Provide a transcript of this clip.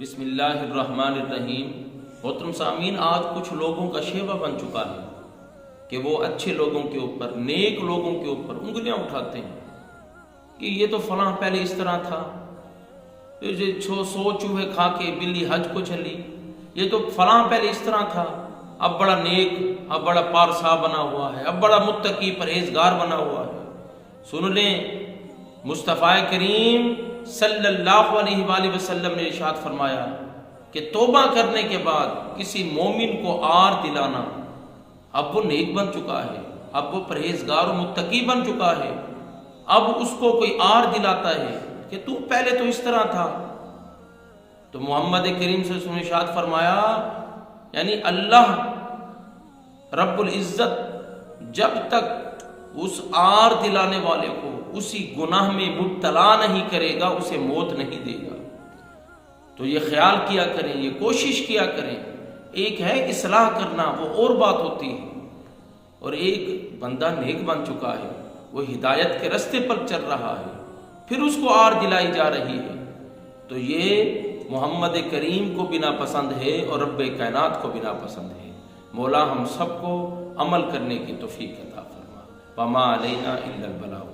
بسم اللہ الرحمن الرحیم۔ محترم سامعین، آج کچھ لوگوں کا شیوہ بن چکا ہے کہ وہ اچھے لوگوں کے اوپر، نیک لوگوں کے اوپر انگلیاں اٹھاتے ہیں کہ یہ تو فلاں پہلے اس طرح تھا، سو چوہے کھا کے بلی حج کو چلی، یہ تو فلاں پہلے اس طرح تھا، اب بڑا نیک، اب بڑا پارسا بنا ہوا ہے، اب بڑا متقی پرہیزگار بنا ہوا ہے۔ سن لیں، مصطفیٰ کریم صلی اللہ علیہ وآلہ وسلم نے ارشاد فرمایا کہ توبہ کرنے کے بعد کسی مومن کو آر دلانا، اب وہ نیک بن چکا ہے، اب وہ پرہیزگار و متقی بن چکا ہے، اب اس کو کوئی آر دلاتا ہے کہ تو پہلے تو اس طرح تھا، تو محمد کریم سے ارشاد فرمایا، یعنی اللہ رب العزت جب تک اس آر دلانے والے کو اسی گناہ میں مبتلا نہیں کرے گا، اسے موت نہیں دے گا۔ تو یہ خیال کیا کریں، یہ کوشش کیا کریں۔ ایک ہے اصلاح کرنا، وہ اور بات ہوتی ہے، اور ایک بندہ نیک بن چکا ہے، وہ ہدایت کے راستے پر چل رہا ہے، پھر اس کو آر دلائی جا رہی ہے، تو یہ محمد کریم کو بنا پسند ہے اور رب کائنات کو بنا پسند ہے۔ مولا ہم سب کو عمل کرنے کی توفیق عطا فرما۔ وما علینا الا البلاغ۔